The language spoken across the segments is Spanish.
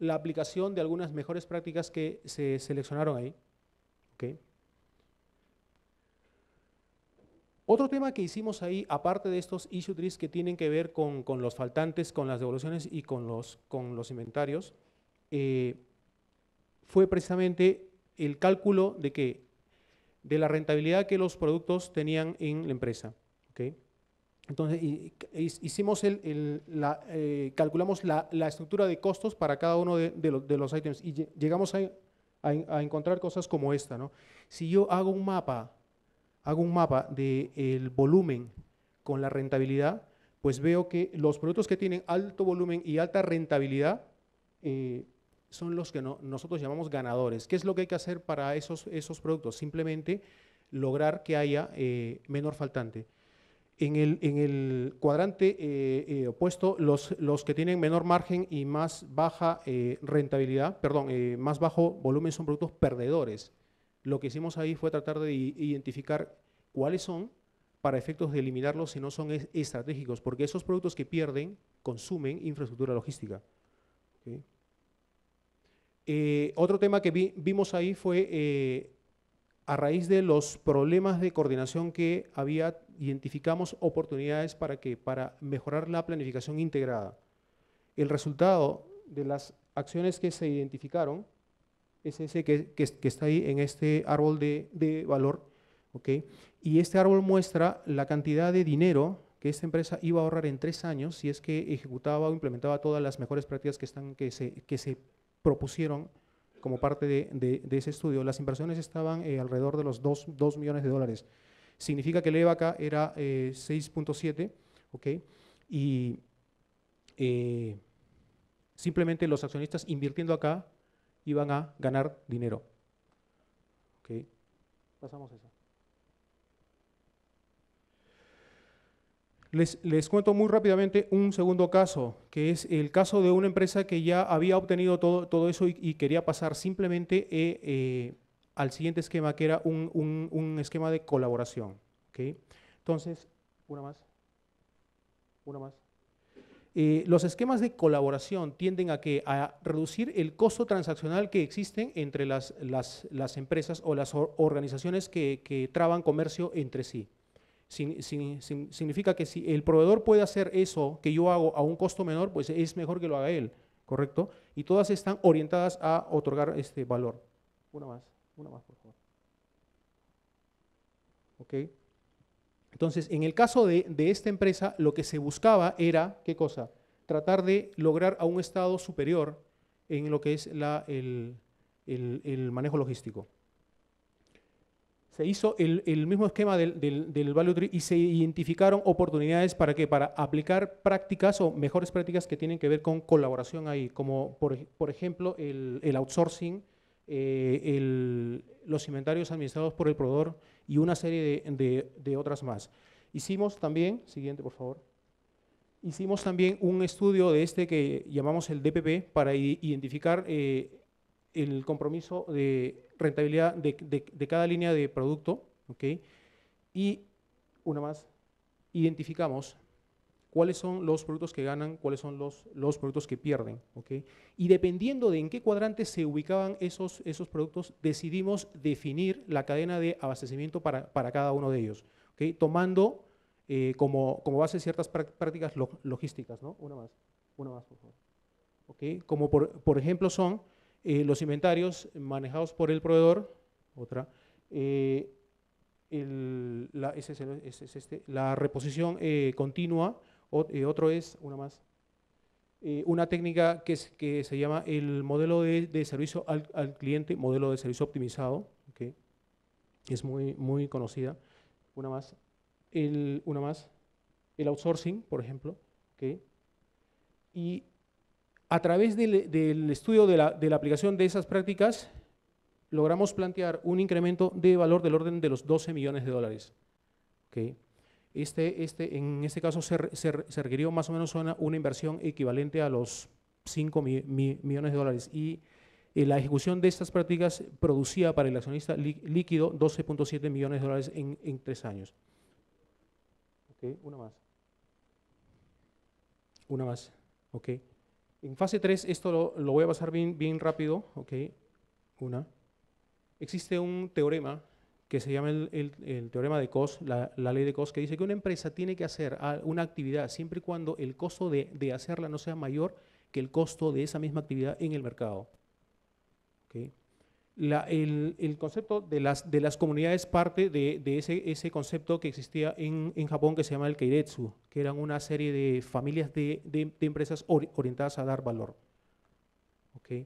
la aplicación de algunas mejores prácticas que se seleccionaron ahí. ¿Okay? Otro tema que hicimos ahí, aparte de estos issue trees que tienen que ver con los faltantes, con las devoluciones y con los inventarios, fue precisamente el cálculo de la rentabilidad que los productos tenían en la empresa. ¿Okay? Entonces, hicimos calculamos la estructura de costos para cada uno de los ítems y llegamos a encontrar cosas como esta, ¿no? Si yo hago un mapa del volumen con la rentabilidad, pues veo que los productos que tienen alto volumen y alta rentabilidad son los que nosotros llamamos ganadores. ¿Qué es lo que hay que hacer para esos productos? Simplemente lograr que haya menor faltante. En el cuadrante opuesto, los que tienen menor margen y más baja rentabilidad, más bajo volumen son productos perdedores. Lo que hicimos ahí fue tratar de identificar cuáles son para efectos de eliminarlos si no son estratégicos, porque esos productos que pierden consumen infraestructura logística. ¿Okay? Otro tema que vimos ahí fue, a raíz de los problemas de coordinación que había, identificamos oportunidades para mejorar la planificación integrada. El resultado de las acciones que se identificaron es ese que está ahí en este árbol de valor, ¿okay? Y este árbol muestra la cantidad de dinero que esta empresa iba a ahorrar en 3 años si es que ejecutaba o implementaba todas las mejores prácticas que se propusieron como parte de ese estudio. Las inversiones estaban alrededor de los 2 millones de dólares. Significa que el EVA acá era 6.7, ¿ok? Y simplemente los accionistas invirtiendo acá iban a ganar dinero. ¿Ok? Pasamos eso. Les cuento muy rápidamente un segundo caso, que es el caso de una empresa que ya había obtenido todo eso y quería pasar simplemente al siguiente esquema, que era un esquema de colaboración. ¿Okay? Entonces, una más. Los esquemas de colaboración tienden a reducir el costo transaccional que existen entre las empresas o las organizaciones que traban comercio entre sí. Significa que si el proveedor puede hacer eso que yo hago a un costo menor, pues es mejor que lo haga él, ¿correcto? Y todas están orientadas a otorgar este valor. Una más, por favor. ¿Ok? Entonces, en el caso de esta empresa, lo que se buscaba era, ¿qué cosa? Tratar de lograr a un estado superior en lo que es el manejo logístico. Se hizo el mismo esquema del Value Tree y se identificaron oportunidades ¿para qué? Para aplicar prácticas o mejores prácticas que tienen que ver con colaboración ahí, como por ejemplo el outsourcing, los inventarios administrados por el proveedor y una serie de otras más. Hicimos también, siguiente por favor, hicimos también un estudio de que llamamos el DPP para identificar el compromiso de rentabilidad de cada línea de producto, ¿ok? Y una más, identificamos cuáles son los productos que ganan, cuáles son los productos que pierden, ¿ok? Y dependiendo de en qué cuadrante se ubicaban esos productos, decidimos definir la cadena de abastecimiento para cada uno de ellos, ¿ok? Tomando como base ciertas prácticas logísticas, ¿no? Una más, por favor. ¿Ok? Como por ejemplo son los inventarios manejados por el proveedor, otra, la reposición continua, otro es, una más, una técnica que se llama el modelo de servicio al cliente, modelo de servicio optimizado, ¿okay? Es muy conocida. Una más, el outsourcing, por ejemplo, ¿okay? Y a través del estudio de la aplicación de esas prácticas, logramos plantear un incremento de valor del orden de los 12 millones de dólares. ¿Okay? En este caso se requirió más o menos una inversión equivalente a los 5 millones de dólares y la ejecución de estas prácticas producía para el accionista líquido 12.7 millones de dólares en 3 años. ¿Okay? Una más. Okay. En fase 3, esto lo voy a pasar bien rápido, ¿ok? Existe un teorema que se llama el teorema de Coase, la ley de Coase, que dice que una empresa tiene que hacer una actividad siempre y cuando el costo de hacerla no sea mayor que el costo de esa misma actividad en el mercado. ¿Okay? El concepto de las comunidades parte de ese concepto que existía en Japón, que se llama el Keiretsu, que eran una serie de familias de empresas orientadas a dar valor. ¿Okay?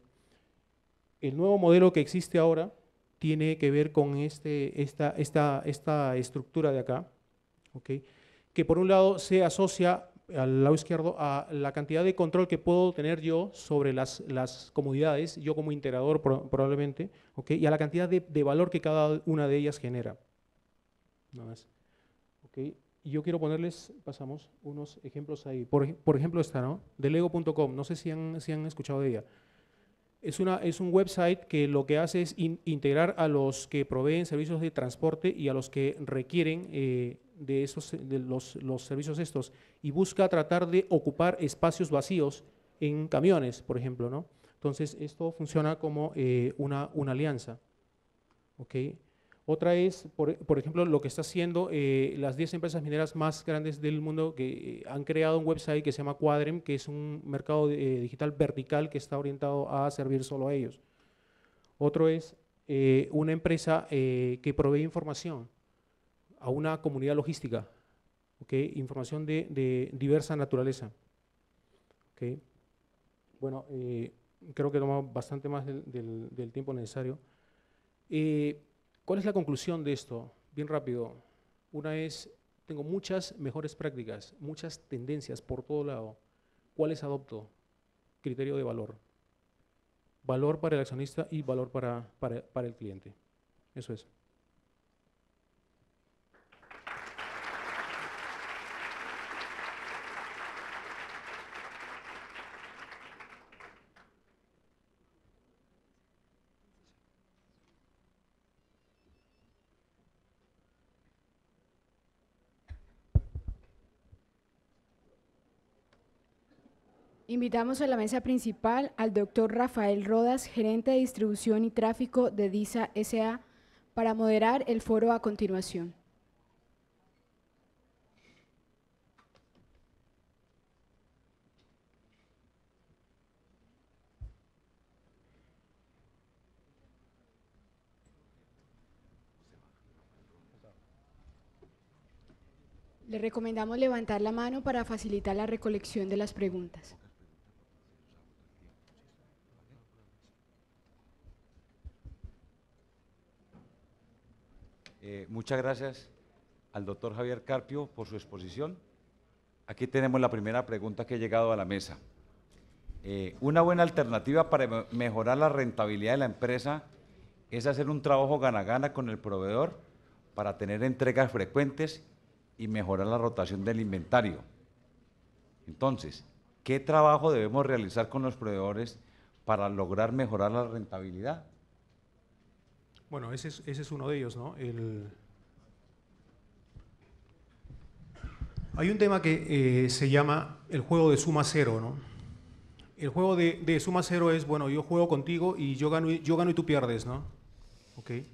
El nuevo modelo que existe ahora tiene que ver con esta estructura de acá, ¿okay? Que por un lado se asocia al lado izquierdo a la cantidad de control que puedo tener yo sobre las comunidades, yo como integrador probablemente, ¿okay? Y a la cantidad de valor que cada una de ellas genera. Nada más. ¿Okay? Y yo quiero ponerles, pasamos, unos ejemplos ahí. Por ejemplo esta, ¿no? De Lego.com, no sé si han escuchado de ella. Es un website que lo que hace es integrar a los que proveen servicios de transporte y a los que requieren de los servicios estos, y busca tratar de ocupar espacios vacíos en camiones, por ejemplo, ¿no? Entonces, esto funciona como una alianza. ¿Okay? Otra es, por ejemplo, lo que está haciendo las 10 empresas mineras más grandes del mundo, que han creado un website que se llama Quadrem, que es un mercado digital vertical que está orientado a servir solo a ellos. Otro es una empresa que provee información a una comunidad logística, ¿okay? Información de diversa naturaleza. ¿Okay? Bueno, creo que he tomado bastante más del tiempo necesario. ¿Cuál es la conclusión de esto? Bien rápido. Una es, tengo muchas mejores prácticas, muchas tendencias por todo lado. ¿Cuáles adopto? Criterio de valor. Valor para el accionista y valor para el cliente. Eso es. Invitamos a la mesa principal al doctor Rafael Rodas, gerente de distribución y tráfico de DISA S.A., para moderar el foro a continuación. Le recomendamos levantar la mano para facilitar la recolección de las preguntas. Muchas gracias al doctor Javier Carpio por su exposición. Aquí tenemos la primera pregunta que ha llegado a la mesa. Una buena alternativa para mejorar la rentabilidad de la empresa es hacer un trabajo gana-gana con el proveedor para tener entregas frecuentes y mejorar la rotación del inventario. Entonces, ¿qué trabajo debemos realizar con los proveedores para lograr mejorar la rentabilidad? Bueno, ese es uno de ellos, ¿no? Hay un tema que se llama el juego de suma cero, ¿no? El juego de suma cero es, bueno, yo juego contigo y yo gano y tú pierdes, ¿no? ¿Okay?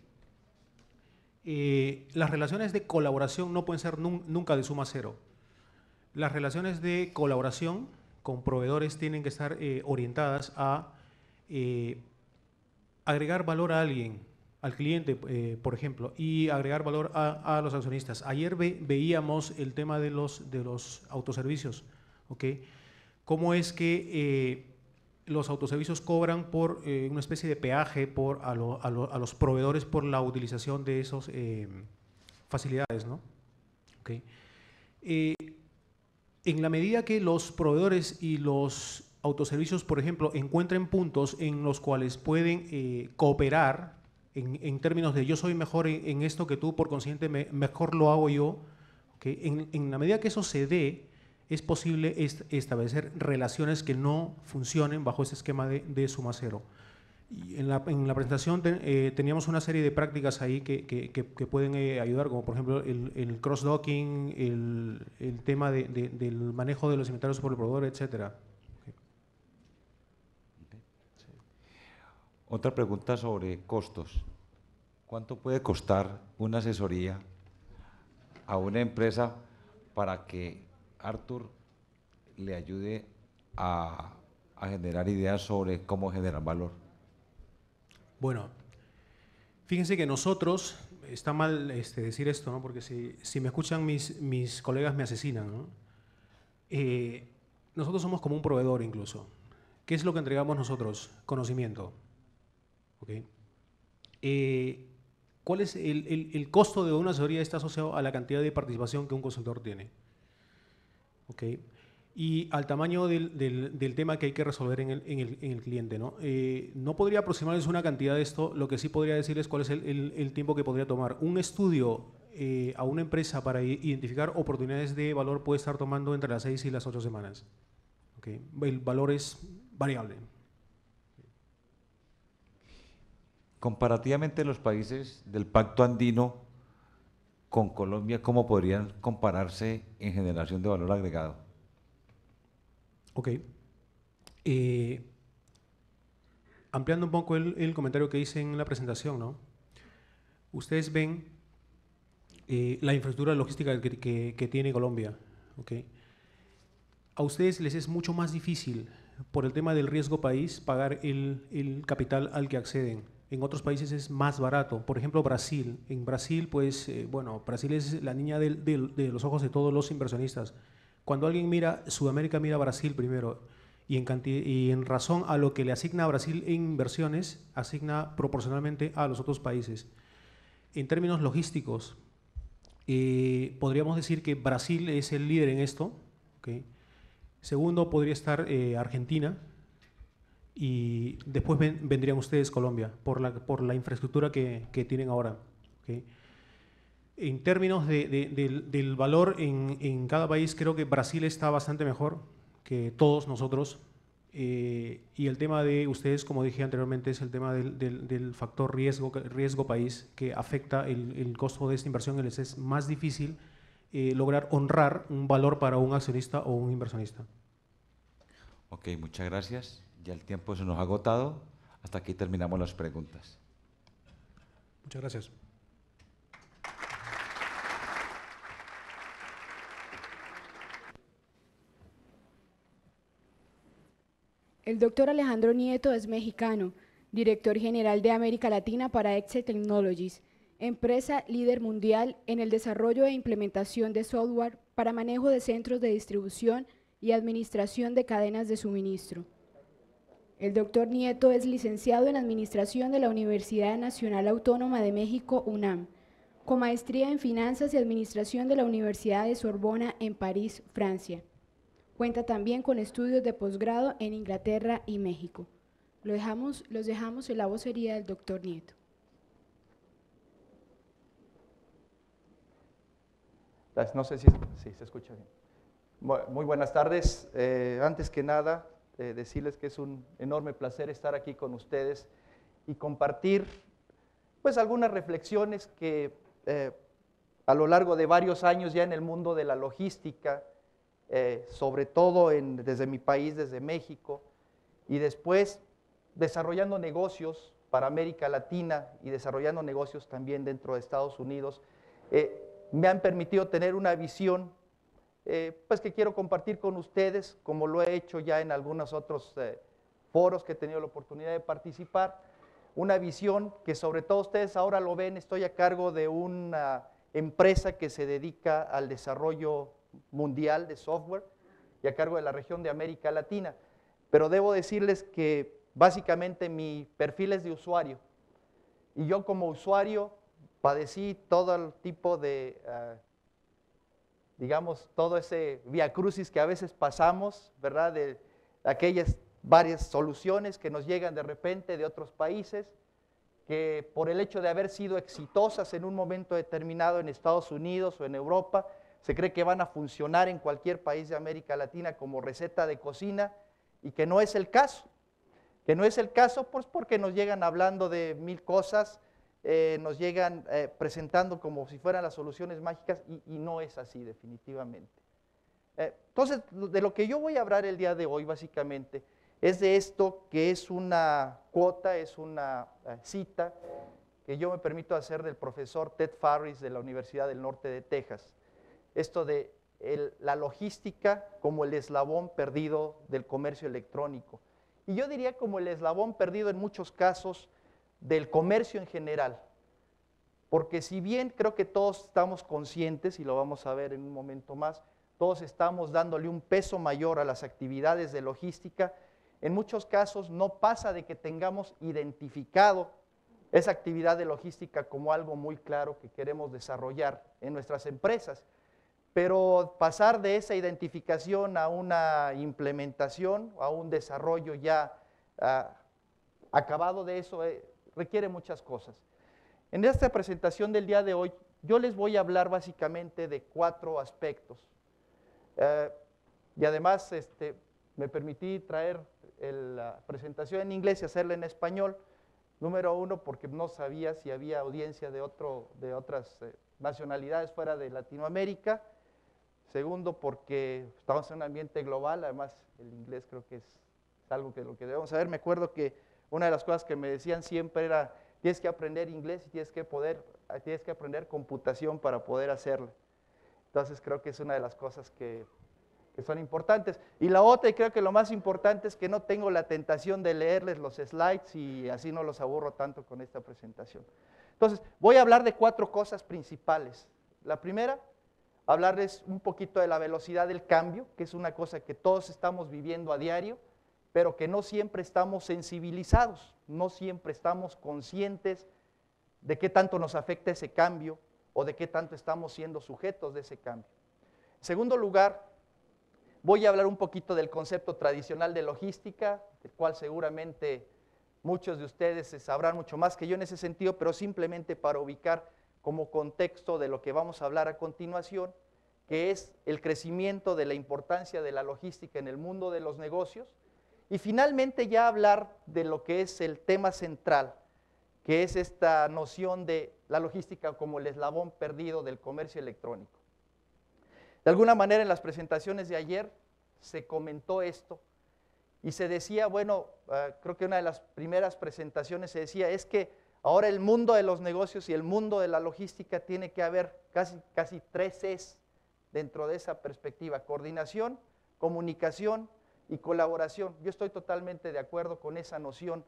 Las relaciones de colaboración no pueden ser nunca de suma cero. Las relaciones de colaboración con proveedores tienen que estar orientadas a agregar valor a alguien, al cliente, por ejemplo, y agregar valor a los accionistas. Ayer veíamos el tema de los autoservicios, ¿ok? Cómo es que los autoservicios cobran por una especie de peaje a los proveedores por la utilización de esas facilidades, ¿no? ¿Okay? En la medida que los proveedores y los autoservicios, por ejemplo, encuentren puntos en los cuales pueden cooperar en términos de yo soy mejor en esto que tú, por consiguiente mejor lo hago yo, ¿okay? En la medida que eso se dé, es posible establecer relaciones que no funcionen bajo ese esquema de suma cero. Y en la presentación teníamos una serie de prácticas ahí que pueden ayudar, como por ejemplo el cross-docking, el tema del manejo de los inventarios por el proveedor, etc. Otra pregunta sobre costos. ¿Cuánto puede costar una asesoría a una empresa para que Arthur le ayude a generar ideas sobre cómo generar valor? Bueno, fíjense que nosotros, está mal decir esto, ¿no? Porque si me escuchan mis colegas me asesinan, ¿no? Nosotros somos como un proveedor incluso. ¿Qué es lo que entregamos nosotros? Conocimiento. ¿Okay? ¿Cuál es el costo de una asesoría? Está asociado a la cantidad de participación que un consultor tiene. ¿Okay? Y al tamaño del tema que hay que resolver en el cliente, ¿no? No podría aproximarles una cantidad de esto, lo que sí podría decirles cuál es el tiempo que podría tomar. Un estudio a una empresa para identificar oportunidades de valor puede estar tomando entre las 6 y las 8 semanas. ¿Okay? El valor es variable. Comparativamente los países del Pacto Andino con Colombia, ¿cómo podrían compararse en generación de valor agregado? Ok. Ampliando un poco el comentario que hice en la presentación, ¿no? Ustedes ven la infraestructura logística que tiene Colombia. ¿Okay? A ustedes les es mucho más difícil, por el tema del riesgo país, pagar el capital al que acceden. En otros países es más barato. Por ejemplo, Brasil. En Brasil, pues, bueno, Brasil es la niña de los ojos de todos los inversionistas. Cuando alguien mira Sudamérica, mira Brasil primero. Y en razón a lo que le asigna a Brasil en inversiones, asigna proporcionalmente a los otros países. En términos logísticos, podríamos decir que Brasil es el líder en esto. ¿Okay? Segundo podría estar Argentina y después vendrían ustedes Colombia por la infraestructura que tienen ahora. ¿Okay? En términos del valor en cada país, creo que Brasil está bastante mejor que todos nosotros. Y el tema de ustedes, como dije anteriormente, es el tema del factor riesgo país que afecta el costo de esta inversión. Les es más difícil lograr honrar un valor para un accionista o un inversionista. Ok, muchas gracias. Ya el tiempo se nos ha agotado. Hasta aquí terminamos las preguntas. Muchas gracias. El doctor Alejandro Nieto es mexicano, director general de América Latina para Excel Technologies, empresa líder mundial en el desarrollo e implementación de software para manejo de centros de distribución y administración de cadenas de suministro. El doctor Nieto es licenciado en Administración de la Universidad Nacional Autónoma de México, UNAM, con maestría en Finanzas y Administración de la Universidad de Sorbona en París, Francia. Cuenta también con estudios de posgrado en Inglaterra y México. Los dejamos en la vocería del doctor Nieto. No sé si se escucha bien. Muy buenas tardes. Antes que nada, decirles que es un enorme placer estar aquí con ustedes y compartir pues algunas reflexiones que a lo largo de varios años ya en el mundo de la logística, sobre todo desde mi país, desde México, y después desarrollando negocios para América Latina y desarrollando negocios también dentro de Estados Unidos, me han permitido tener una visión pues que quiero compartir con ustedes, como lo he hecho ya en algunos otros foros que he tenido la oportunidad de participar, una visión que sobre todo ustedes ahora lo ven. Estoy a cargo de una empresa que se dedica al desarrollo mundial de software y a cargo de la región de América Latina, pero debo decirles que básicamente mi perfil es de usuario y yo como usuario padecí todo el tipo de, digamos, todo ese viacrucis que a veces pasamos, ¿verdad? De aquellas varias soluciones que nos llegan de repente de otros países, que por el hecho de haber sido exitosas en un momento determinado en Estados Unidos o en Europa, se cree que van a funcionar en cualquier país de América Latina como receta de cocina, y que no es el caso. Que no es el caso pues porque nos llegan hablando de mil cosas, nos llegan presentando como si fueran las soluciones mágicas, y no es así definitivamente. Entonces, de lo que yo voy a hablar el día de hoy básicamente es de esto que es una cuota, es una cita que yo me permito hacer del profesor Ted Farris de la Universidad del Norte de Texas. Esto de la logística como el eslabón perdido del comercio electrónico. Y yo diría como el eslabón perdido en muchos casos del comercio en general. Porque si bien creo que todos estamos conscientes, y lo vamos a ver en un momento más, todos estamos dándole un peso mayor a las actividades de logística, en muchos casos no pasa de que tengamos identificado esa actividad de logística como algo muy claro que queremos desarrollar en nuestras empresas. Pero pasar de esa identificación a una implementación, a un desarrollo ya acabado de eso, requiere muchas cosas. En esta presentación del día de hoy, yo les voy a hablar básicamente de 4 aspectos. Y además me permití traer la presentación en inglés y hacerla en español. Número 1, porque no sabía si había audiencia de otras nacionalidades fuera de Latinoamérica. Segundo, porque estamos en un ambiente global, además el inglés creo que es algo que lo que debemos saber. Me acuerdo que una de las cosas que me decían siempre era, tienes que aprender inglés y tienes que aprender computación para poder hacerlo. Entonces creo que es una de las cosas que son importantes. Y la otra, y creo que lo más importante, es que no tengo la tentación de leerles los slides y así no los aburro tanto con esta presentación. Entonces, voy a hablar de 4 cosas principales. La primera, hablarles un poquito de la velocidad del cambio, que es una cosa que todos estamos viviendo a diario, pero que no siempre estamos sensibilizados, no siempre estamos conscientes de qué tanto nos afecta ese cambio o de qué tanto estamos siendo sujetos de ese cambio. En segundo lugar, voy a hablar un poquito del concepto tradicional de logística, del cual seguramente muchos de ustedes sabrán mucho más que yo en ese sentido, pero simplemente para ubicar como contexto de lo que vamos a hablar a continuación, que es el crecimiento de la importancia de la logística en el mundo de los negocios, y finalmente ya hablar de lo que es el tema central, que es esta noción de la logística como el eslabón perdido del comercio electrónico. De alguna manera en las presentaciones de ayer se comentó esto y se decía, bueno, creo que una de las primeras presentaciones se decía, es que ahora el mundo de los negocios y el mundo de la logística tiene que haber casi 3 Cs dentro de esa perspectiva: coordinación, comunicación y colaboración. Yo estoy totalmente de acuerdo con esa noción.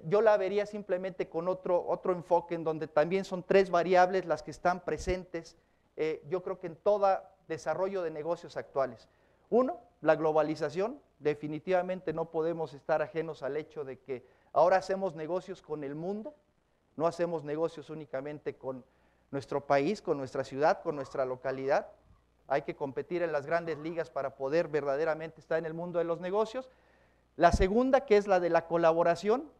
Yo la vería simplemente con otro enfoque en donde también son 3 variables las que están presentes, yo creo que en todo desarrollo de negocios actuales. 1, la globalización. Definitivamente no podemos estar ajenos al hecho de que ahora hacemos negocios con el mundo, no hacemos negocios únicamente con nuestro país, con nuestra ciudad, con nuestra localidad. Hay que competir en las grandes ligas para poder verdaderamente estar en el mundo de los negocios. La segunda, que es la de la colaboración.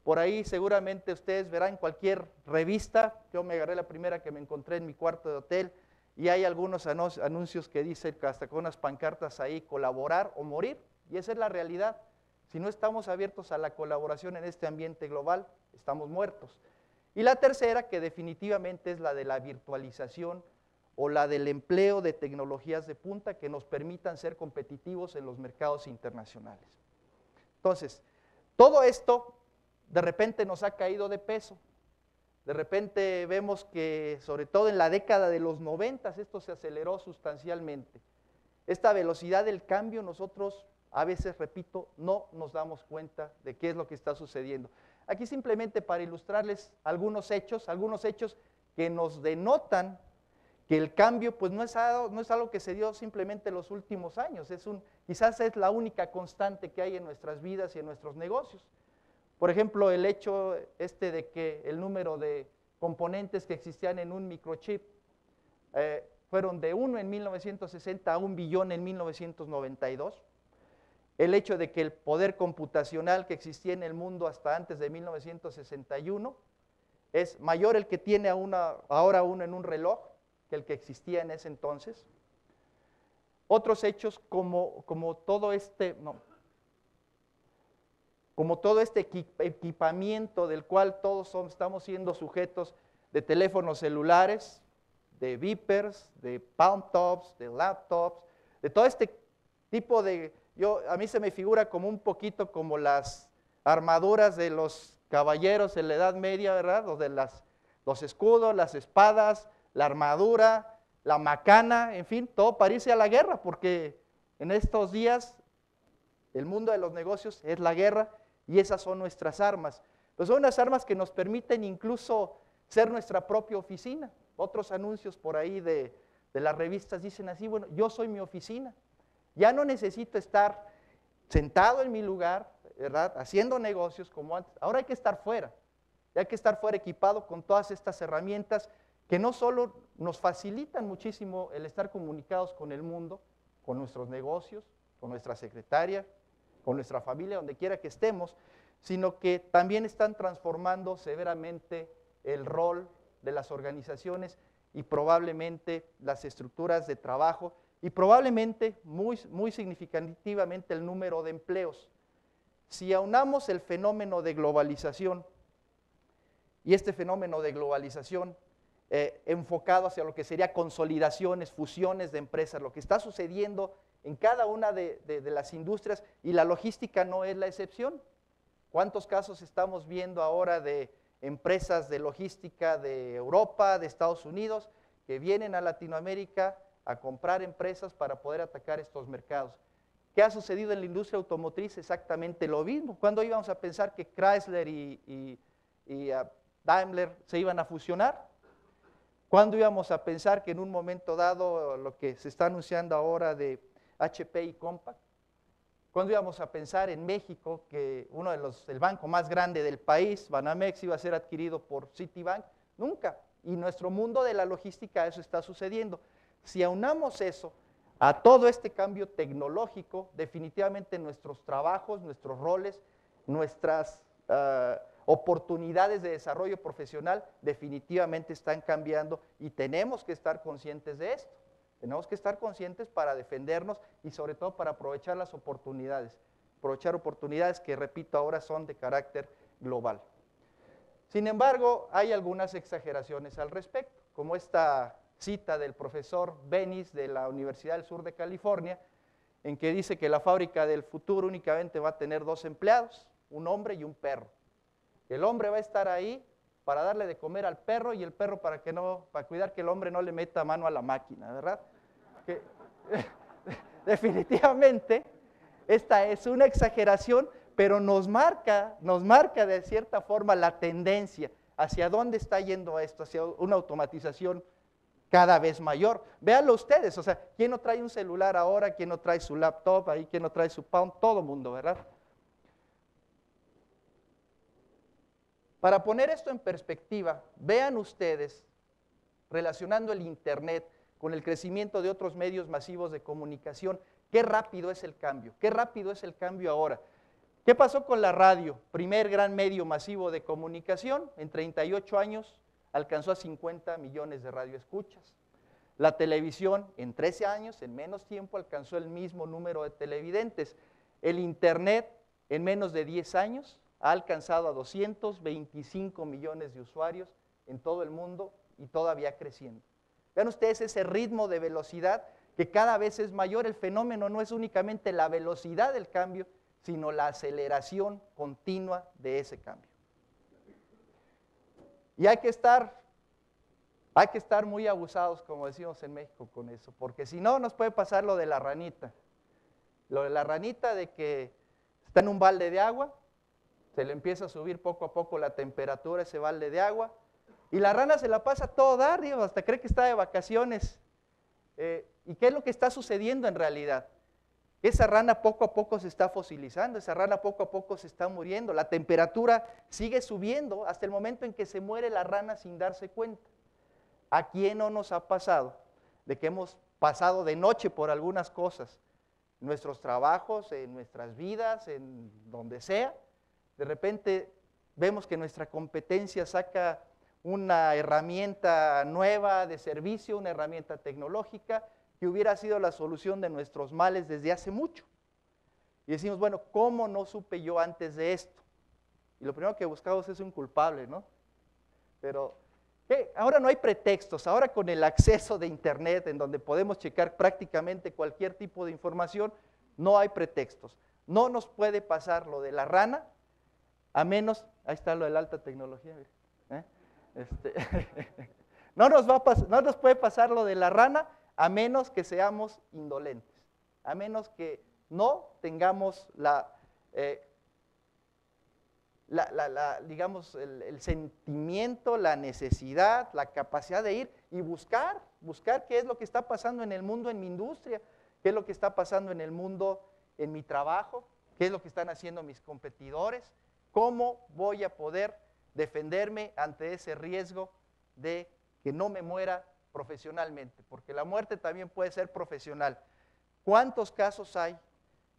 Por ahí seguramente ustedes verán en cualquier revista, yo me agarré la primera que me encontré en mi cuarto de hotel, y hay algunos anuncios que dicen, hasta con unas pancartas ahí, colaborar o morir, y esa es la realidad. Si no estamos abiertos a la colaboración en este ambiente global, estamos muertos. Y la tercera, que definitivamente es la de la virtualización o la del empleo de tecnologías de punta que nos permitan ser competitivos en los mercados internacionales. Entonces, todo esto de repente nos ha caído de peso. De repente vemos que, sobre todo en la década de los 90, esto se aceleró sustancialmente. Esta velocidad del cambio nosotros, a veces, repito, no nos damos cuenta de qué es lo que está sucediendo. Aquí simplemente para ilustrarles algunos hechos que nos denotan que el cambio pues no es algo que se dio simplemente en los últimos años, quizás es la única constante que hay en nuestras vidas y en nuestros negocios. Por ejemplo, el hecho de que el número de componentes que existían en un microchip fueron de 1 en 1960 a 1 billón en 1992. El hecho de que el poder computacional que existía en el mundo hasta antes de 1961 es mayor el que tiene ahora uno en un reloj que el que existía en ese entonces. Otros hechos como todo este equipamiento del cual todos estamos siendo sujetos, de teléfonos celulares, de beepers, de palm tops, de laptops, de todo este tipo de A mí se me figura como un poquito como las armaduras de los caballeros en la Edad Media, ¿verdad? Los escudos, las espadas, la armadura, la macana, en fin, todo para irse a la guerra, porque en estos días el mundo de los negocios es la guerra y esas son nuestras armas. Pues son unas armas que nos permiten incluso ser nuestra propia oficina. Otros anuncios por ahí de las revistas dicen así, bueno, yo soy mi oficina. Ya no necesito estar sentado en mi lugar, ¿verdad? Haciendo negocios como antes. Ahora hay que estar fuera. Y hay que estar fuera equipado con todas estas herramientas que no solo nos facilitan muchísimo el estar comunicados con el mundo, con nuestros negocios, con nuestra secretaria, con nuestra familia, donde quiera que estemos, sino que también están transformando severamente el rol de las organizaciones y probablemente las estructuras de trabajo y probablemente muy significativamente el número de empleos. Si aunamos el fenómeno de globalización y este fenómeno de globalización enfocado hacia lo que sería consolidaciones, fusiones de empresas, lo que está sucediendo en cada una de las industrias, y la logística no es la excepción. ¿Cuántos casos estamos viendo ahora de empresas de logística de Europa, de Estados Unidos, que vienen a Latinoamérica a comprar empresas para poder atacar estos mercados? ¿Qué ha sucedido en la industria automotriz? Exactamente lo mismo. ¿Cuándo íbamos a pensar que Chrysler y Daimler se iban a fusionar? ¿Cuándo íbamos a pensar que en un momento dado lo que se está anunciando ahora de HP y Compaq? ¿Cuándo íbamos a pensar en México que el banco más grande del país, Banamex, iba a ser adquirido por Citibank? Nunca. Y en nuestro mundo de la logística eso está sucediendo. Si aunamos eso a todo este cambio tecnológico, definitivamente nuestros trabajos, nuestros roles, nuestras oportunidades de desarrollo profesional definitivamente están cambiando y tenemos que estar conscientes de esto. Tenemos que estar conscientes para defendernos y sobre todo para aprovechar las oportunidades. Aprovechar oportunidades que, repito, ahora son de carácter global. Sin embargo, hay algunas exageraciones al respecto, como esta cita del profesor Benis de la Universidad del Sur de California, en que dice que la fábrica del futuro únicamente va a tener 2 empleados, un hombre y un perro. El hombre va a estar ahí para darle de comer al perro y el perro para cuidar que el hombre no le meta mano a la máquina, ¿verdad? Que, definitivamente, esta es una exageración, pero nos marca de cierta forma la tendencia hacia dónde está yendo esto, hacia una automatización cada vez mayor. Véanlo ustedes, o sea, ¿quién no trae un celular ahora? ¿Quién no trae su laptop ahí? ¿Quién no trae su Palm? Todo el mundo, ¿verdad? Para poner esto en perspectiva, vean ustedes, relacionando el Internet con el crecimiento de otros medios masivos de comunicación, qué rápido es el cambio, qué rápido es el cambio ahora. ¿Qué pasó con la radio? Primer gran medio masivo de comunicación, en 38 años alcanzó a 50 millones de radioescuchas. La televisión, en 13 años, en menos tiempo, alcanzó el mismo número de televidentes. El Internet, en menos de 10 años, ha alcanzado a 225 millones de usuarios en todo el mundo y todavía creciendo. Vean ustedes ese ritmo de velocidad que cada vez es mayor. El fenómeno no es únicamente la velocidad del cambio, sino la aceleración continua de ese cambio. Y hay que estar muy abusados, como decimos en México, con eso, porque si no nos puede pasar lo de la ranita. Lo de la ranita de que está en un balde de agua, se le empieza a subir poco a poco la temperatura a ese balde de agua, y la rana se la pasa todo dar, hasta cree que está de vacaciones. ¿Y qué es lo que está sucediendo en realidad? Esa rana poco a poco se está fosilizando, esa rana poco a poco se está muriendo, la temperatura sigue subiendo hasta el momento en que se muere la rana sin darse cuenta. ¿A quién no nos ha pasado de que hemos pasado de noche por algunas cosas? En nuestros trabajos, en nuestras vidas, en donde sea. De repente vemos que nuestra competencia saca una herramienta nueva de servicio, una herramienta tecnológica que hubiera sido la solución de nuestros males desde hace mucho. Y decimos, bueno, ¿cómo no supe yo antes de esto? Y lo primero que buscamos es un culpable, ¿no? Pero ahora no hay pretextos, ahora con el acceso de Internet, en donde podemos checar prácticamente cualquier tipo de información, No hay pretextos. No nos puede pasar lo de la rana, a menos, ahí está lo de la alta tecnología, ¿eh? No nos puede pasar lo de la rana a menos que seamos indolentes, a menos que no tengamos digamos, el sentimiento, la necesidad, la capacidad de ir y buscar qué es lo que está pasando en el mundo, en mi industria, qué es lo que está pasando en el mundo, en mi trabajo, qué es lo que están haciendo mis competidores, cómo voy a poder defenderme ante ese riesgo de que no me muera profesionalmente, porque la muerte también puede ser profesional. ¿Cuántos casos hay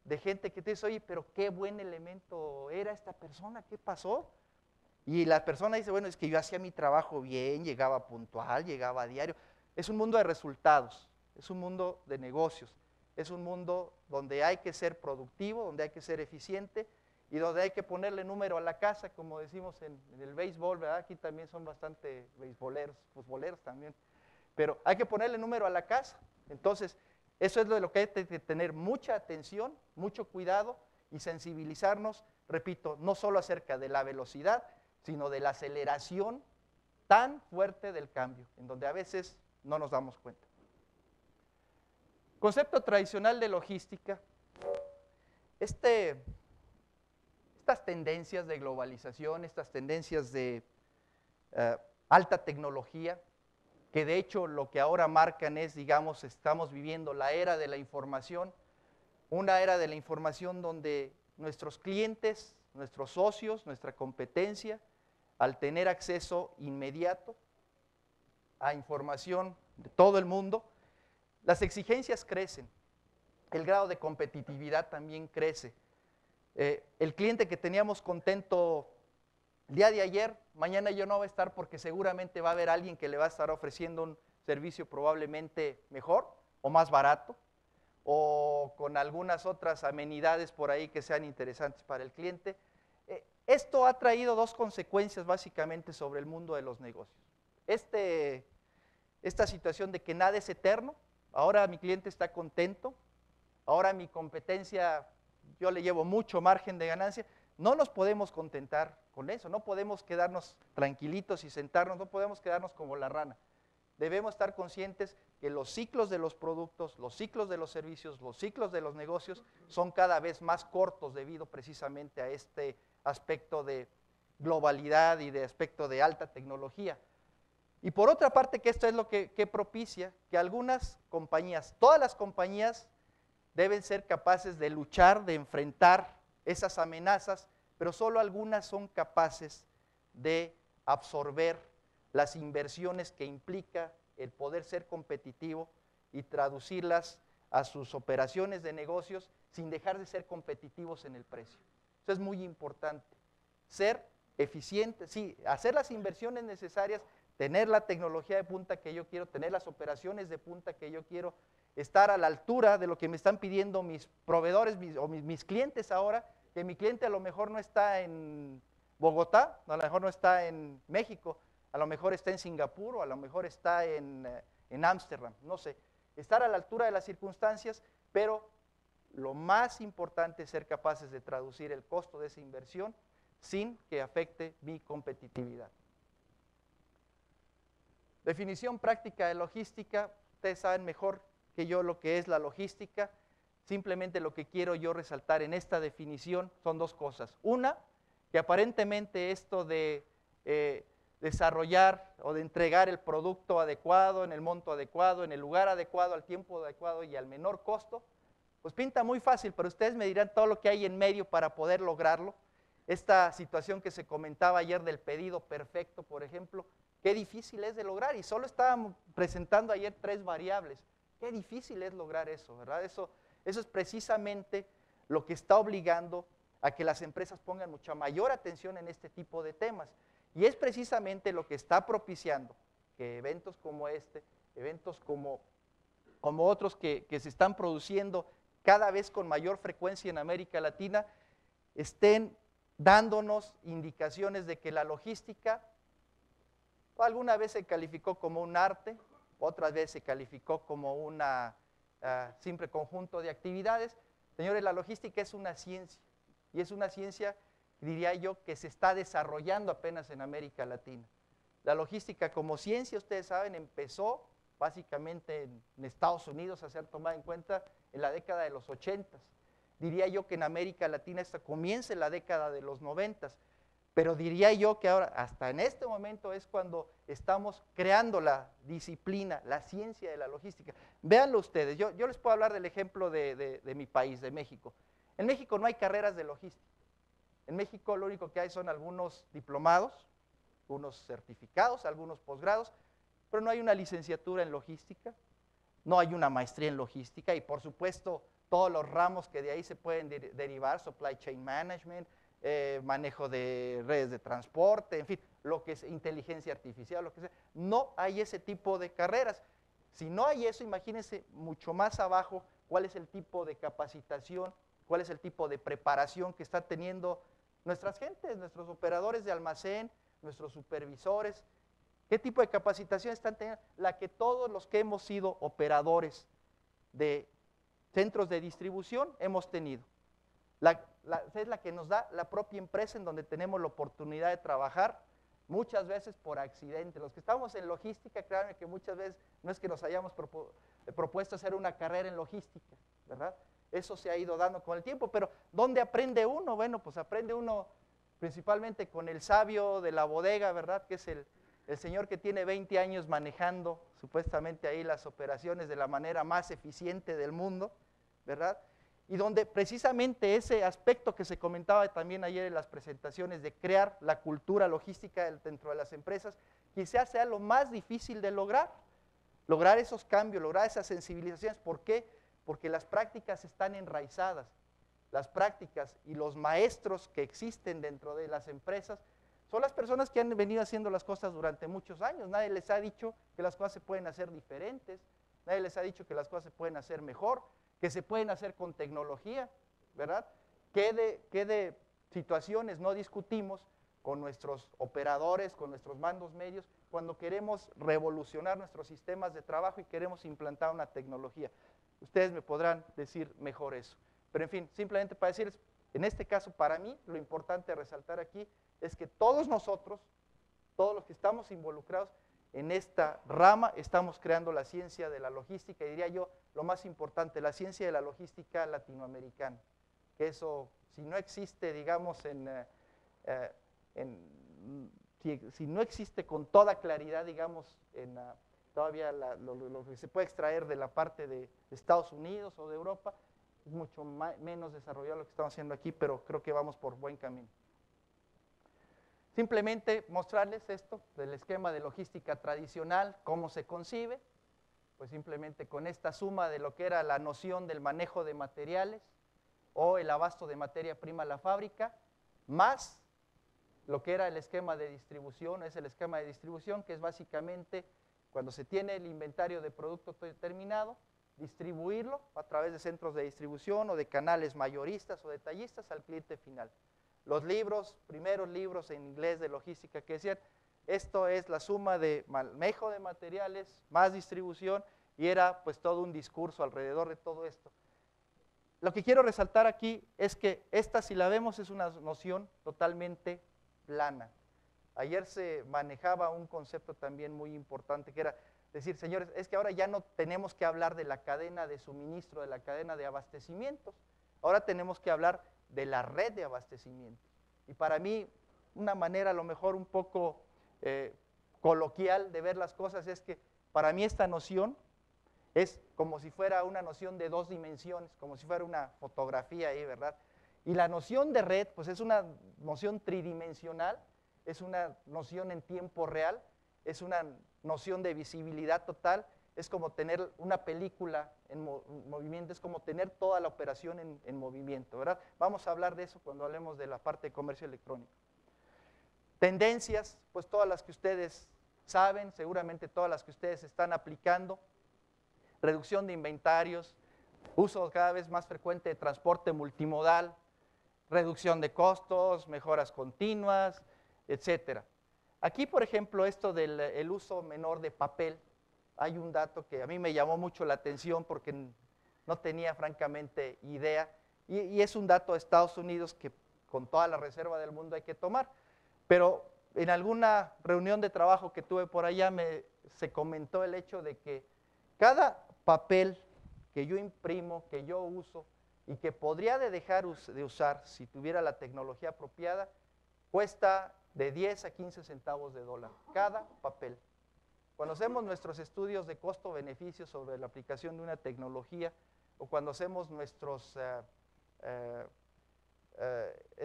de gente que te dice, oye, pero qué buen elemento era esta persona, ¿qué pasó? Y la persona dice, bueno, es que yo hacía mi trabajo bien, llegaba puntual, llegaba a diario. Es un mundo de resultados, es un mundo de negocios, es un mundo donde hay que ser productivo, donde hay que ser eficiente y donde hay que ponerle número a la casa, como decimos en el béisbol, ¿verdad? Aquí también son bastante beisboleros, futboleros también, pero hay que ponerle número a la casa. Entonces, eso es lo que hay que tener mucha atención, mucho cuidado y sensibilizarnos, repito, no solo acerca de la velocidad, sino de la aceleración tan fuerte del cambio, en donde a veces no nos damos cuenta. Concepto tradicional de logística. Estas tendencias de globalización, estas tendencias de alta tecnología, que de hecho lo que ahora marcan es, digamos, estamos viviendo la era de la información, una era de la información donde nuestros clientes, nuestros socios, nuestra competencia, al tener acceso inmediato a información de todo el mundo, las exigencias crecen, el grado de competitividad también crece. El cliente que teníamos contento el día de ayer, mañana ya no va a estar porque seguramente va a haber alguien que le va a estar ofreciendo un servicio probablemente mejor o más barato o con algunas otras amenidades por ahí que sean interesantes para el cliente. Esto ha traído dos consecuencias básicamente sobre el mundo de los negocios. Esta situación de que nada es eterno, ahora mi cliente está contento, ahora mi competencia, yo le llevo mucho margen de ganancia. No nos podemos contentar con eso, no podemos quedarnos tranquilitos y sentarnos, no podemos quedarnos como la rana. Debemos estar conscientes que los ciclos de los productos, los ciclos de los servicios, los ciclos de los negocios son cada vez más cortos debido precisamente a este aspecto de globalidad y de aspecto de alta tecnología. Y por otra parte, que esto es lo que propicia que algunas compañías, todas las compañías deben ser capaces de luchar, de enfrentar esas amenazas, pero solo algunas son capaces de absorber las inversiones que implica el poder ser competitivo y traducirlas a sus operaciones de negocios sin dejar de ser competitivos en el precio. Eso es muy importante. Ser eficiente, sí, hacer las inversiones necesarias, tener la tecnología de punta que yo quiero, tener las operaciones de punta que yo quiero, estar a la altura de lo que me están pidiendo mis proveedores o mis clientes ahora, que mi cliente a lo mejor no está en Bogotá, a lo mejor no está en México, a lo mejor está en Singapur o a lo mejor está en Ámsterdam, no sé. Estar a la altura de las circunstancias, pero lo más importante es ser capaces de traducir el costo de esa inversión sin que afecte mi competitividad. Definición práctica de logística, ustedes saben mejor que yo lo que es la logística. Simplemente lo que quiero yo resaltar en esta definición son dos cosas. Una, que aparentemente esto de desarrollar o de entregar el producto adecuado, en el monto adecuado, en el lugar adecuado, al tiempo adecuado y al menor costo, pues pinta muy fácil, pero ustedes me dirán todo lo que hay en medio para poder lograrlo. Esta situación que se comentaba ayer del pedido perfecto, por ejemplo, qué difícil es de lograr, y solo estábamos presentando ayer 3 variables. Qué difícil es lograr eso, ¿verdad? Eso es precisamente lo que está obligando a que las empresas pongan mucha mayor atención en este tipo de temas. Y es precisamente lo que está propiciando que eventos como este, eventos como otros que se están produciendo cada vez con mayor frecuencia en América Latina, estén dándonos indicaciones de que la logística alguna vez se calificó como un arte, otras veces se calificó como un simple conjunto de actividades, Señores, la logística es una ciencia, y es una ciencia, diría yo, que se está desarrollando apenas en América Latina. La logística como ciencia, ustedes saben, empezó básicamente en Estados Unidos a ser tomada en cuenta en la década de los 80. Diría yo que en América Latina esta comienza en la década de los 90, pero diría yo que ahora, hasta en este momento, es cuando estamos creando la disciplina, la ciencia de la logística. Véanlo ustedes, yo les puedo hablar del ejemplo de mi país, de México. En México no hay carreras de logística. En México lo único que hay son algunos diplomados, unos certificados, algunos posgrados, pero no hay una licenciatura en logística, no hay una maestría en logística y por supuesto todos los ramos que de ahí se pueden derivar, supply chain management, manejo de redes de transporte, en fin, lo que es inteligencia artificial, lo que sea. No hay ese tipo de carreras. Si no hay eso, imagínense mucho más abajo cuál es el tipo de capacitación, cuál es el tipo de preparación que están teniendo nuestras gentes, nuestros operadores de almacén, nuestros supervisores. ¿Qué tipo de capacitación están teniendo? La que todos los que hemos sido operadores de centros de distribución hemos tenido. Es la que nos da la propia empresa en donde tenemos la oportunidad de trabajar, muchas veces por accidente. Los que estamos en logística, créanme que muchas veces no es que nos hayamos propuesto hacer una carrera en logística, ¿verdad? Eso se ha ido dando con el tiempo, pero ¿dónde aprende uno? Bueno, pues aprende uno principalmente con el sabio de la bodega, ¿verdad? Que es el señor que tiene 20 años manejando supuestamente ahí las operaciones de la manera más eficiente del mundo, ¿verdad? Y donde precisamente ese aspecto que se comentaba también ayer en las presentaciones de crear la cultura logística dentro de las empresas, quizás sea lo más difícil de lograr esos cambios, lograr esas sensibilizaciones. ¿Por qué? Porque las prácticas están enraizadas. Las prácticas y los maestros que existen dentro de las empresas son las personas que han venido haciendo las cosas durante muchos años. Nadie les ha dicho que las cosas se pueden hacer diferentes, nadie les ha dicho que las cosas se pueden hacer mejor, que se pueden hacer con tecnología, ¿verdad? ¿Qué de situaciones no discutimos con nuestros operadores, con nuestros mandos medios, cuando queremos revolucionar nuestros sistemas de trabajo y queremos implantar una tecnología? Ustedes me podrán decir mejor eso. Pero en fin, simplemente para decirles, en este caso para mí, lo importante a resaltar aquí es que todos nosotros, todos los que estamos involucrados en esta rama, estamos creando la ciencia de la logística, y diría yo, lo más importante, la ciencia de la logística latinoamericana. Que eso, si no existe, digamos, si no existe con toda claridad, digamos, todavía lo que se puede extraer de la parte de Estados Unidos o de Europa, es mucho menos desarrollado lo que estamos haciendo aquí, pero creo que vamos por buen camino. Simplemente mostrarles esto del esquema de logística tradicional, cómo se concibe, pues simplemente con esta suma de lo que era la noción del manejo de materiales o el abasto de materia prima a la fábrica, más lo que era el esquema de distribución, es el esquema de distribución que es básicamente cuando se tiene el inventario de producto terminado, distribuirlo a través de centros de distribución o de canales mayoristas o detallistas al cliente final. Los libros, primeros libros en inglés de logística que decían, esto es la suma de manejo de materiales más distribución, y era pues todo un discurso alrededor de todo esto. Lo que quiero resaltar aquí es que esta, si la vemos, es una noción totalmente plana. Ayer se manejaba un concepto también muy importante que era decir, señores, es que ahora ya no tenemos que hablar de la cadena de suministro, de la cadena de abastecimientos, ahora tenemos que hablar de la red de abastecimiento. Y para mí, una manera a lo mejor un poco coloquial de ver las cosas es que para mí esta noción es como si fuera una noción de dos dimensiones, como si fuera una fotografía ahí, ¿verdad? Y la noción de red, pues es una noción tridimensional, es una noción en tiempo real, es una noción de visibilidad total, es como tener una película en movimiento, es como tener toda la operación en movimiento, ¿verdad? Vamos a hablar de eso cuando hablemos de la parte de comercio electrónico. Tendencias, pues todas las que ustedes saben, seguramente todas las que ustedes están aplicando. Reducción de inventarios, uso cada vez más frecuente de transporte multimodal, reducción de costos, mejoras continuas, etcétera. Aquí, por ejemplo, esto del uso menor de papel, hay un dato que a mí me llamó mucho la atención porque no tenía francamente idea, y es un dato de Estados Unidos que con toda la reserva del mundo hay que tomar. Pero en alguna reunión de trabajo que tuve por allá se comentó el hecho de que cada papel que yo imprimo, que yo uso y que podría dejar de usar si tuviera la tecnología apropiada, cuesta de 10 a 15 centavos de dólar, cada papel. Cuando hacemos nuestros estudios de costo-beneficio sobre la aplicación de una tecnología, o cuando hacemos nuestros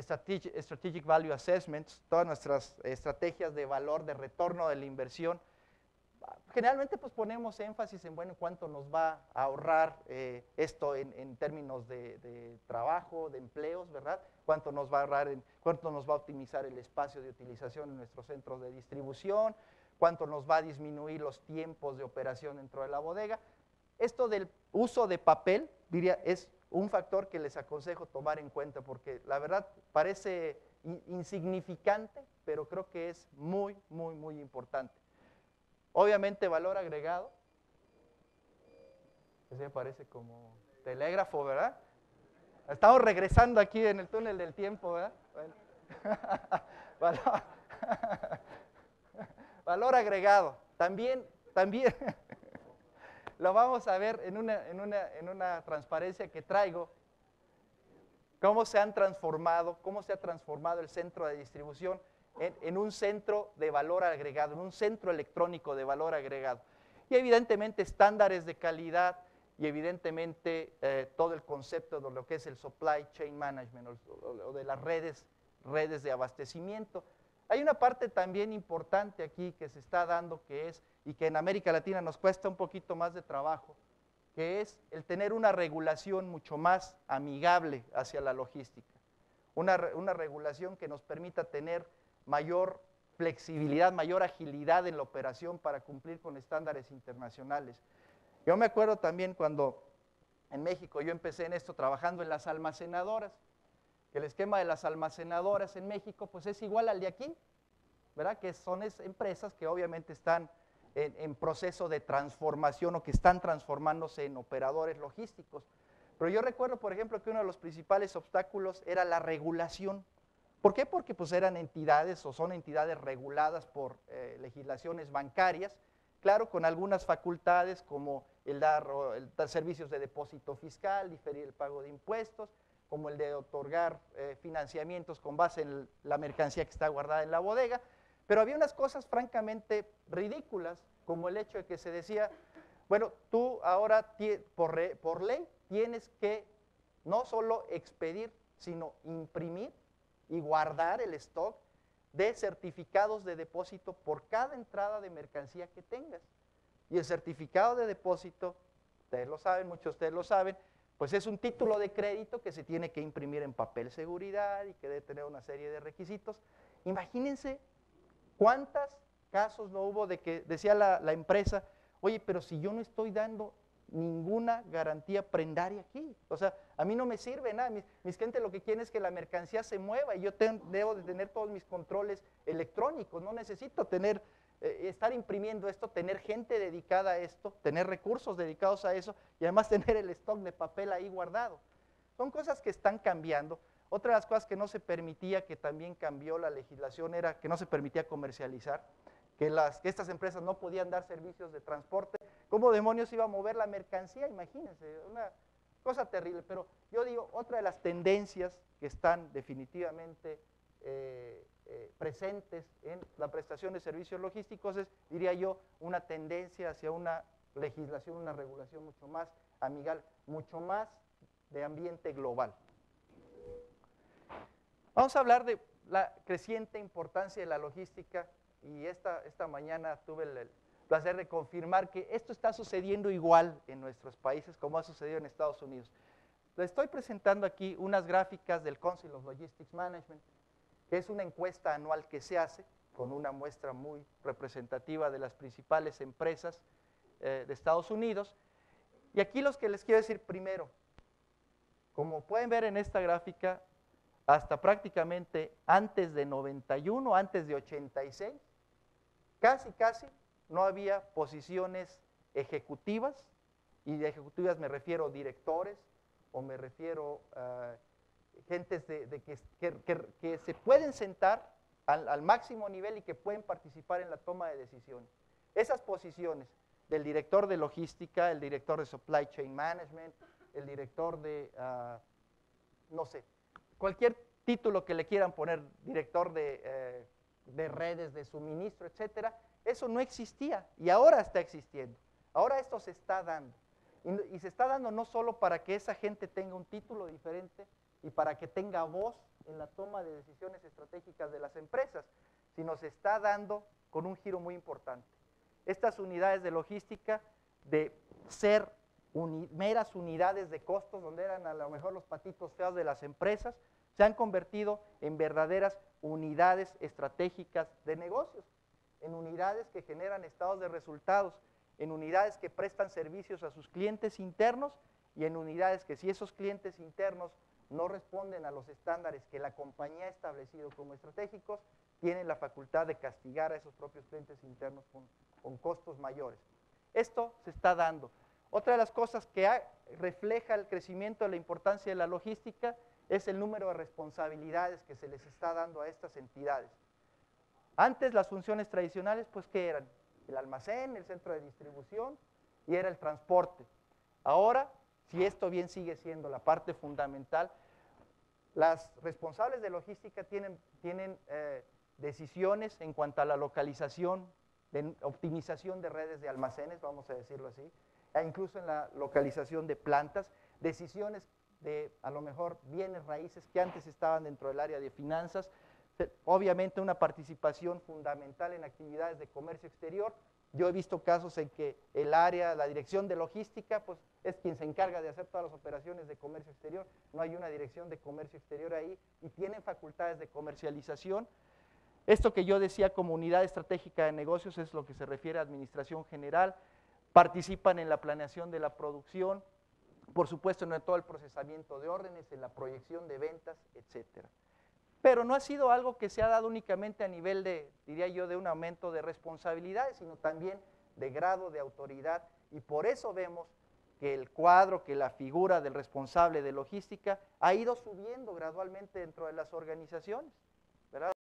strategic Value Assessments, todas nuestras estrategias de valor, de retorno de la inversión, generalmente pues ponemos énfasis en, bueno, cuánto nos va a ahorrar esto en términos de trabajo, de empleos, ¿verdad? Cuánto nos va a ahorrar, cuánto nos va a optimizar el espacio de utilización en nuestros centros de distribución, cuánto nos va a disminuir los tiempos de operación dentro de la bodega. Esto del uso de papel, diría, es un factor que les aconsejo tomar en cuenta porque la verdad parece insignificante, pero creo que es muy, muy, muy importante. Obviamente valor agregado, ese parece como telégrafo, ¿verdad? Estamos regresando aquí en el túnel del tiempo, ¿verdad? Bueno. Valor agregado, también lo vamos a ver en una transparencia que traigo, cómo se ha transformado el centro de distribución en un centro de valor agregado, en un centro electrónico de valor agregado. Y evidentemente estándares de calidad y evidentemente todo el concepto de lo que es el supply chain management o de las redes de abastecimiento. Hay una parte también importante aquí que se está dando y que en América Latina nos cuesta un poquito más de trabajo, que es el tener una regulación mucho más amigable hacia la logística. Una regulación que nos permita tener mayor flexibilidad, mayor agilidad en la operación para cumplir con estándares internacionales. Yo me acuerdo también cuando en México yo empecé en esto trabajando en las almacenadoras, que el esquema de las almacenadoras en México pues es igual al de aquí, ¿verdad? Que son empresas que obviamente están en proceso de transformación o que están transformándose en operadores logísticos. Pero yo recuerdo, por ejemplo, que uno de los principales obstáculos era la regulación. ¿Por qué? Porque pues eran entidades o son entidades reguladas por legislaciones bancarias, claro, con algunas facultades como el dar servicios de depósito fiscal, diferir el pago de impuestos, como el de otorgar financiamientos con base en la mercancía que está guardada en la bodega, pero había unas cosas francamente ridículas, como el hecho de que se decía, bueno, tú ahora por ley tienes que no solo expedir, sino imprimir y guardar el stock de certificados de depósito por cada entrada de mercancía que tengas. Y el certificado de depósito, ustedes lo saben, muchos de ustedes lo saben, pues es un título de crédito que se tiene que imprimir en papel seguridad y que debe tener una serie de requisitos. Imagínense cuántos casos no hubo de que decía la empresa, oye, pero si yo no estoy dando ninguna garantía prendaria aquí, o sea, a mí no me sirve nada, mis clientes lo que quieren es que la mercancía se mueva y yo debo de tener todos mis controles electrónicos, no necesito estar imprimiendo esto, tener gente dedicada a esto, tener recursos dedicados a eso y además tener el stock de papel ahí guardado. Son cosas que están cambiando. Otra de las cosas que no se permitía, que también cambió la legislación, era que no se permitía comercializar, que estas empresas no podían dar servicios de transporte. ¿Cómo demonios iba a mover la mercancía? Imagínense, una cosa terrible. Pero yo digo, otra de las tendencias que están definitivamente presentes en la prestación de servicios logísticos es, diría yo, una tendencia hacia una legislación, una regulación mucho más amigable, mucho más de ambiente global. Vamos a hablar de la creciente importancia de la logística y esta mañana tuve el placer de confirmar que esto está sucediendo igual en nuestros países como ha sucedido en Estados Unidos. Les estoy presentando aquí unas gráficas del Council of Logistics Management, que es una encuesta anual que se hace con una muestra muy representativa de las principales empresas de Estados Unidos. Y aquí los que les quiero decir primero, como pueden ver en esta gráfica, hasta prácticamente antes de 91, antes de 86, casi no había posiciones ejecutivas, y de ejecutivas me refiero a directores, o me refiero a gentes que se pueden sentar al máximo nivel y que pueden participar en la toma de decisiones. Esas posiciones del director de logística, el director de supply chain management, el director de, no sé, cualquier título que le quieran poner, director de redes de suministro, etcétera, eso no existía y ahora está existiendo. Ahora esto se está dando. Y se está dando no solo para que esa gente tenga un título diferente y para que tenga voz en la toma de decisiones estratégicas de las empresas, sino se está dando con un giro muy importante. Estas unidades de logística, de ser meras unidades de costos, donde eran a lo mejor los patitos feos de las empresas, se han convertido en verdaderas unidades estratégicas de negocios, en unidades que generan estados de resultados, en unidades que prestan servicios a sus clientes internos y en unidades que si esos clientes internos no responden a los estándares que la compañía ha establecido como estratégicos, tienen la facultad de castigar a esos propios clientes internos con costos mayores. Esto se está dando. Otra de las cosas que refleja el crecimiento de la importancia de la logística es el número de responsabilidades que se les está dando a estas entidades. Antes las funciones tradicionales, pues, ¿qué eran? El almacén, el centro de distribución y era el transporte. Ahora, si esto bien sigue siendo la parte fundamental, las responsables de logística tienen decisiones en cuanto a la localización, de optimización de redes de almacenes, vamos a decirlo así, e incluso en la localización de plantas, decisiones de a lo mejor bienes raíces que antes estaban dentro del área de finanzas, obviamente una participación fundamental en actividades de comercio exterior. Yo he visto casos en que el área, la dirección de logística, pues es quien se encarga de hacer todas las operaciones de comercio exterior, no hay una dirección de comercio exterior ahí y tienen facultades de comercialización. Esto que yo decía como unidad estratégica de negocios es lo que se refiere a administración general, participan en la planeación de la producción, por supuesto en todo el procesamiento de órdenes, en la proyección de ventas, etcétera. Pero no ha sido algo que se ha dado únicamente a nivel de, diría yo, de un aumento de responsabilidades, sino también de grado de autoridad, y por eso vemos que el cuadro, que la figura del responsable de logística ha ido subiendo gradualmente dentro de las organizaciones, ¿verdad?